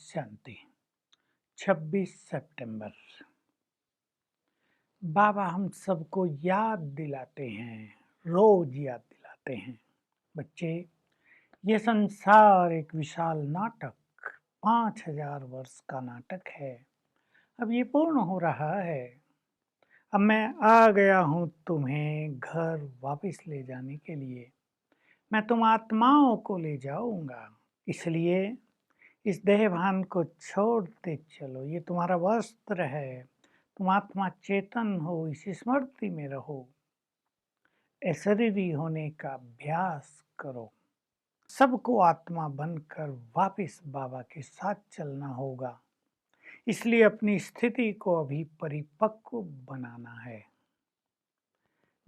शांति। 26 सितंबर। बाबा हम सबको याद दिलाते हैं, रोज याद दिलाते हैं। बच्चे, ये संसार एक विशाल नाटक, 5000 वर्ष का नाटक है। अब ये पूर्ण हो रहा है। अब मैं आ गया हूँ तुम्हें घर वापस ले जाने के लिए। मैं तुम आत्माओं को ले जाऊंगा। इसलिए इस देहभान को छोड़ते चलो। ये तुम्हारा वस्त्र है। तुम आत्मा चेतन हो, इस स्मृति में रहो। अशरीरी होने का अभ्यास करो। सबको आत्मा बनकर वापस बाबा के साथ चलना होगा। इसलिए अपनी स्थिति को अभी परिपक्व बनाना है।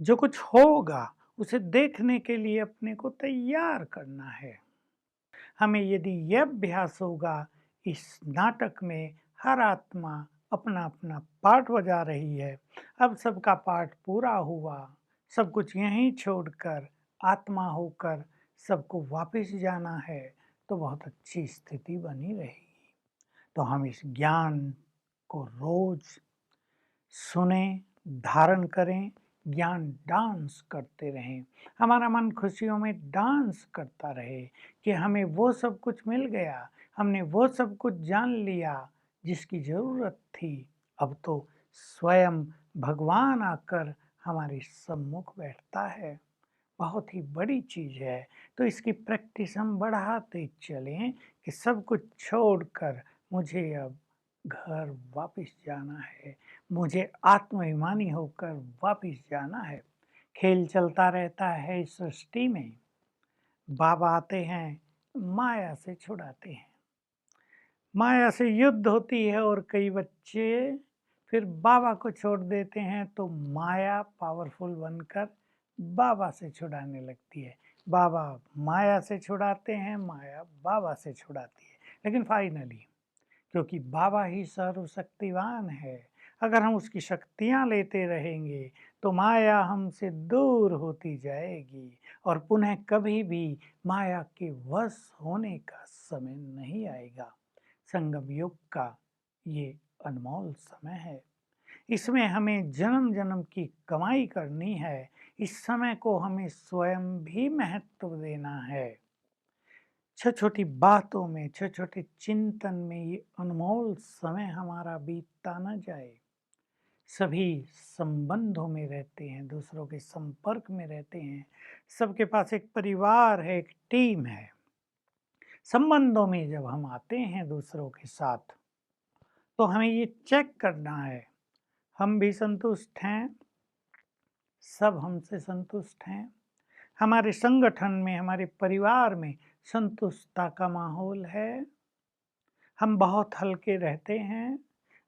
जो कुछ होगा उसे देखने के लिए अपने को तैयार करना है। हमें यदि यह अभ्यास होगा, इस नाटक में हर आत्मा अपना अपना पार्ट बजा रही है। अब सबका पार्ट पूरा हुआ। सब कुछ यहीं छोड़कर आत्मा होकर सबको वापस जाना है, तो बहुत अच्छी स्थिति बनी रहेगी। तो हम इस ज्ञान को रोज सुने, धारण करें, ज्ञान डांस करते रहें। हमारा मन खुशियों में डांस करता रहे कि हमें वो सब कुछ मिल गया, हमने वो सब कुछ जान लिया जिसकी ज़रूरत थी। अब तो स्वयं भगवान आकर हमारे सम्मुख बैठता है। बहुत ही बड़ी चीज़ है। तो इसकी प्रैक्टिस हम बढ़ाते चलें कि सब कुछ छोड़कर मुझे अब घर वापस जाना है। मुझे आत्माभिमानी होकर वापस जाना है। खेल चलता रहता है इस सृष्टि में। बाबा आते हैं, माया से छुड़ाते हैं। माया से युद्ध होती है और कई बच्चे फिर बाबा को छोड़ देते हैं, तो माया पावरफुल बनकर बाबा से छुड़ाने लगती है। बाबा माया से छुड़ाते हैं, माया बाबा से छुड़ाती है। लेकिन फाइनली, क्योंकि बाबा ही सर्वशक्तिवान है, अगर हम उसकी शक्तियाँ लेते रहेंगे तो माया हमसे दूर होती जाएगी और पुनः कभी भी माया के वश होने का समय नहीं आएगा। संगम युग का ये अनमोल समय है। इसमें हमें जन्म जन्म की कमाई करनी है। इस समय को हमें स्वयं भी महत्व देना है। छोटी छोटी बातों में, छोटे छोटे चिंतन में ये अनमोल समय हमारा बीतता न जाए। सभी संबंधों में रहते हैं, दूसरों के संपर्क में रहते हैं। सबके पास एक परिवार है, एक टीम है। संबंधों में जब हम आते हैं दूसरों के साथ, तो हमें ये चेक करना है, हम भी संतुष्ट हैं, सब हमसे संतुष्ट हैं। हमारे संगठन में, हमारे परिवार में संतुष्टता का माहौल है। हम बहुत हल्के रहते हैं।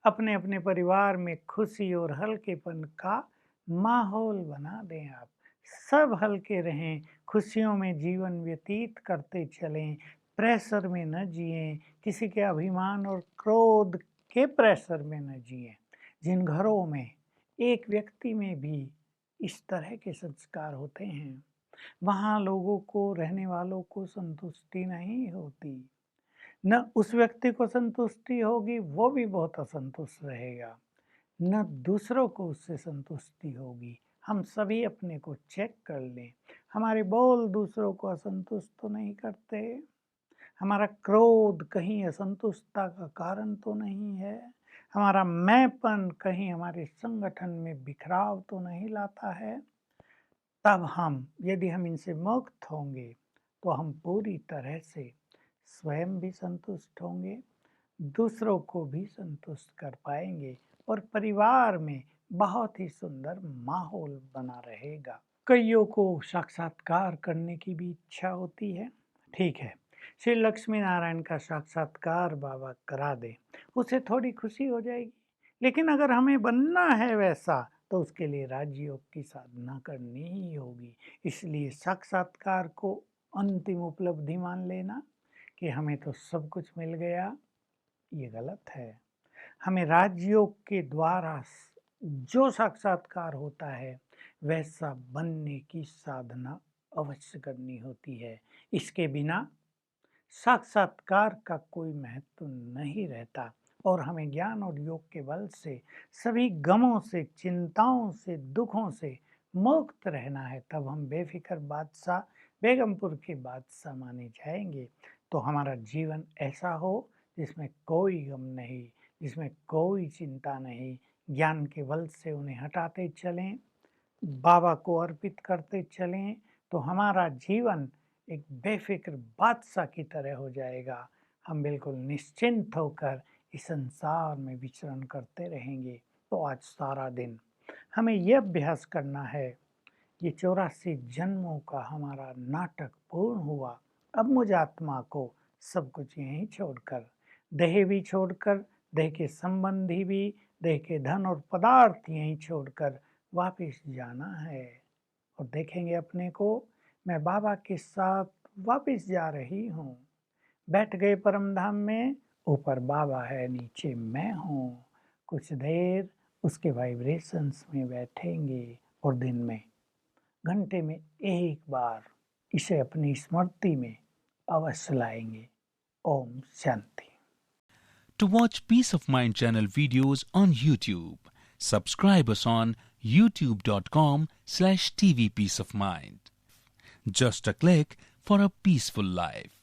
अपने अपने परिवार में खुशी और हल्केपन का माहौल बना दें। आप सब हल्के रहें, खुशियों में जीवन व्यतीत करते चलें, प्रेशर में न जिएं, किसी के अभिमान और क्रोध के प्रेशर में न जिएं। जिन घरों में एक व्यक्ति में भी इस तरह के संस्कार होते हैं, वहाँ लोगों को, रहने वालों को संतुष्टि नहीं होती। न उस व्यक्ति को संतुष्टि होगी, वो भी बहुत असंतुष्ट रहेगा। न दूसरों को उससे संतुष्टि होगी। हम सभी अपने को चेक कर लें। हमारे बोल दूसरों को असंतुष्ट तो नहीं करते? हमारा क्रोध कहीं असंतुष्टता का कारण तो नहीं है? हमारा मैंपन कहीं हमारे संगठन में बिखराव तो नहीं लाता है? तब यदि हम इनसे मुक्त होंगे, तो हम पूरी तरह से स्वयं भी संतुष्ट होंगे, दूसरों को भी संतुष्ट कर पाएंगे और परिवार में बहुत ही सुंदर माहौल बना रहेगा। कईयों को साक्षात्कार करने की भी इच्छा होती है। ठीक है, श्री लक्ष्मी नारायण का साक्षात्कार बाबा करा दे, उसे थोड़ी खुशी हो जाएगी। लेकिन अगर हमें बनना है वैसा, तो उसके लिए राजयोग की साधना करनी ही होगी। इसलिए साक्षात्कार को अंतिम उपलब्धि मान लेना कि हमें तो सब कुछ मिल गया, ये गलत है। हमें राजयोग के द्वारा जो साक्षात्कार होता है, वैसा बनने की साधना अवश्य करनी होती है। इसके बिना साक्षात्कार का कोई महत्व नहीं रहता और हमें ज्ञान और योग के बल से सभी गमों से, चिंताओं से, दुखों से मुक्त रहना है। तब हम बेफिक्र बादशाह, बेगमपुर के बादशाह माने जाएंगे। तो हमारा जीवन ऐसा हो जिसमें कोई गम नहीं, जिसमें कोई चिंता नहीं। ज्ञान के बल से उन्हें हटाते चलें, बाबा को अर्पित करते चलें, तो हमारा जीवन एक बेफिक्र बादशाह की तरह हो जाएगा। हम बिल्कुल निश्चिंत होकर इस संसार में विचरण करते रहेंगे। तो आज सारा दिन हमें यह अभ्यास करना है, ये 84 जन्मों का हमारा नाटक पूर्ण हुआ। अब मुझ आत्मा को सब कुछ यहीं छोड़कर, देह भी छोड़कर, देह के संबंधी भी, देह के धन और पदार्थ यहीं छोड़कर वापिस जाना है। और देखेंगे अपने को, मैं बाबा के साथ वापिस जा रही हूँ। बैठ गए परम धाम में, ऊपर बाबा है, नीचे मैं हूँ। कुछ देर उसके वाइब्रेशंस में बैठेंगे और दिन में, घंटे में एक बार इसे अपनी स्मृति में अवश्य लाएंगे। Om Shanti. To watch Peace of Mind channel videos on YouTube, subscribe us on youtube.com/tvpeaceofmind. Just a click for a peaceful life.